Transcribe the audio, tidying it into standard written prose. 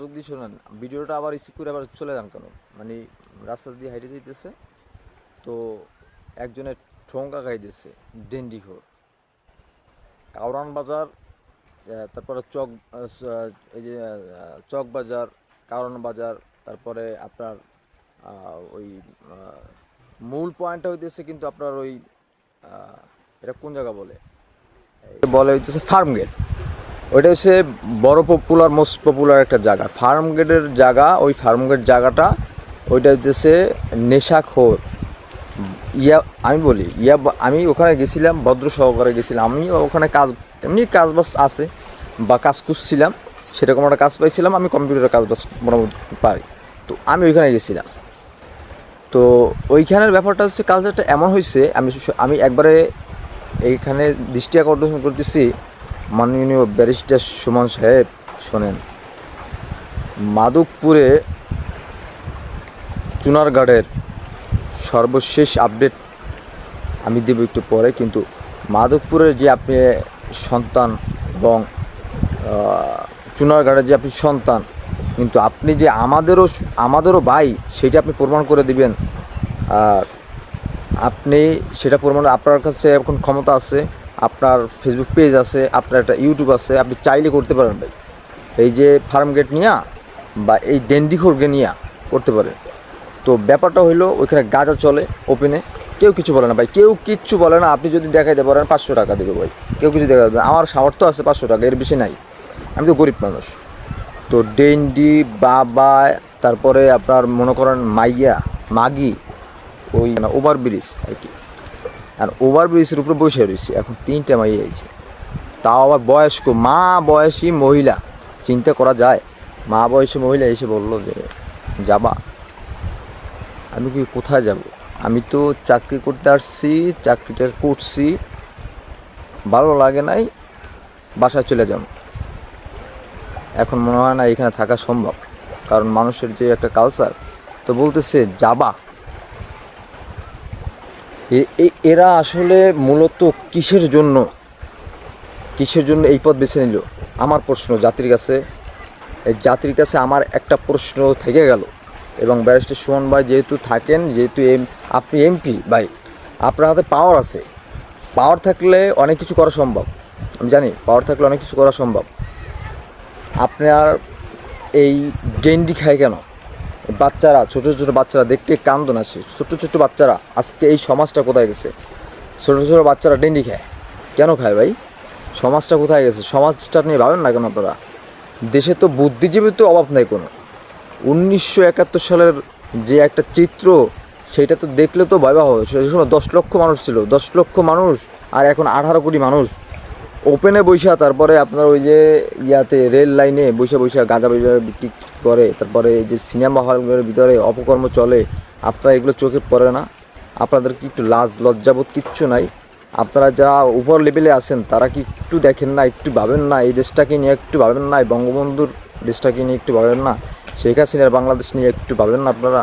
যদি শোনেন ভিডিওটা আবার স্কিপ করে আবার চলে যান কেন? মানে রাস্তা দিয়ে হাইটে যাইতেছে, তো একজনের ঠোঙ্গা খাইতেছে ডেন্ডিঘোর কাউরান বাজার, তারপরে চক, এই যে চক বাজার, কারণ বাজার, তারপরে আপনার ওই মূল পয়েন্টটা হইতেছে কিন্তু আপনার ওই এটা কোন জায়গা বলে বলে হইতেছে ফার্ম গেট। ওইটা হচ্ছে বড় পপুলার, মোস্ট পপুলার একটা জায়গা, ফার্ম গেটের জায়গা। ওই ফার্ম গেট জায়গাটা ওইটা হইতেছে নেশাখোর আমি বলি আমি ওখানে গেছিলাম, ভদ্র সহকারে গেছিলাম। আমি ওখানে কাজ, এমনি কাজ বাজ আছে বা কাজ খুঁজছিলাম, সেরকম একটা কাজ পাইছিলাম। আমি কম্পিউটারের কাজ বাজ মোটামুটি পারি, তো আমি ওইখানে গেছিলাম। তো ওইখানের ব্যাপারটা হচ্ছে, কালচারটা এমন হয়েছে, আমি একবারে এইখানে দৃষ্টি আকর্ষণ করতেছি মাননীয় ব্যারিস্টার সুমন সাহেব। শোনেন, মাদকপুরে চুনারগাড়ের সর্বশেষ আপডেট আমি দেব একটু পরে, কিন্তু মাদকপুরের যে আপনি সন্তান এবং চুনারগাড়ের যে আপনি সন্তান, কিন্তু আপনি যে আমাদেরও ভাই, সেটা আপনি প্রমাণ করে দিবেন। আর আপনি সেটা প্রমাণ, আপনার কাছে এখন ক্ষমতা আছে, আপনার ফেসবুক পেজ আছে, আপনার একটা ইউটিউব আছে, আপনি চাইলে করতে পারেন ভাই। এই যে ফার্ম গেট নিয়া বা এই ডেন্ডিখোরকে নিয়া করতে পারেন। তো ব্যাপারটা হইলো, ওইখানে গাঁজা চলে ওপেনে, কেউ কিছু বলে না ভাই, কেউ কিচ্ছু বলে না। আপনি যদি দেখাইতে পারেন 500 টাকা দেবে ভাই, কেউ কিছু দেখা যাবে। আমার সামর্থ্য আছে 500 টাকা, এর বেশি নাই, আমি তো গরিব মানুষ। তো ডেন্ডি বাবা, তারপরে আপনার মনে করেন মাগি, ওই ওভার ব্রিজ আর কি। আর ওভার ব্রিজের উপরে বসে রয়েছে এখন 3টা মাইয়া আইছে, তাও আবার বয়স্ক বয়সী মহিলা। চিন্তা করা যায়, মা বয়সী মহিলা এসে বললো যে যাবা। আমি কি কোথায় যাব? আমি তো চাকরি করতে আসছি, চাকরিটা করছি, ভালো লাগে নাই, বাসায় চলে যাব। এখন মনে হয় না এখানে থাকা সম্ভব, কারণ মানুষের যে একটা কালচার। তো বলতেছে যাবা। এরা আসলে মূলত কিসের জন্য এই পথ বেছে নিল? আমার প্রশ্ন জাতির কাছে, এই জাতির কাছে আমার একটা প্রশ্ন থেকে গেল। এবং ব্যারিস্টার সুমন ভাই যেহেতু থাকেন, যেহেতু আপনি এমপি ভাই, আপনার হাতে পাওয়ার আছে, পাওয়ার থাকলে অনেক কিছু করা সম্ভব। আমি জানি পাওয়ার থাকলে অনেক কিছু করা সম্ভব। আপনার এই ডেন্ডি খায় কেন? বাচ্চারা, ছোটো ছোটো বাচ্চারা দেখতে কান্দন আসে, ছোটো ছোটো বাচ্চারা। আজকে এই সমাজটা কোথায় গেছে? ছোটো ছোটো বাচ্চারা ডেন্ডি খায় কেন খায় ভাই? সমাজটা কোথায় গেছে? সমাজটা নিয়ে ভাবেন না কেন আপনারা? দেশে তো বুদ্ধিজীবীর তো অভাব নেই কোনো। 1971 সালের যে একটা চিত্র, সেইটা তো দেখলে তো ভয়াবহ। সেই সময় 10 লক্ষ মানুষ ছিল, 10 লক্ষ মানুষ, আর এখন 18 কোটি মানুষ ওপেনে বৈশা। তারপরে আপনার ওই যে রেল লাইনে বৈশা গাঁজা বিক্রি করে। তারপরে এই যে সিনেমা হলগুলোর ভিতরে অপকর্ম চলে, আপনারা এগুলো চোখে পড়ে না? আপনাদের কি একটু লাজ লজ্জাবোধ কিচ্ছু নাই? আপনারা যারা উপর লেভেলে আছেন, তারা কি একটু দেখেন না, একটু ভাবেন না? এই দেশটাকে নিয়ে একটু ভাবেন না? বঙ্গবন্ধুর দেশটাকে নিয়ে একটু ভাবেন না? শেখ হাসিনার বাংলাদেশ নিয়ে একটু ভাবেন না আপনারা?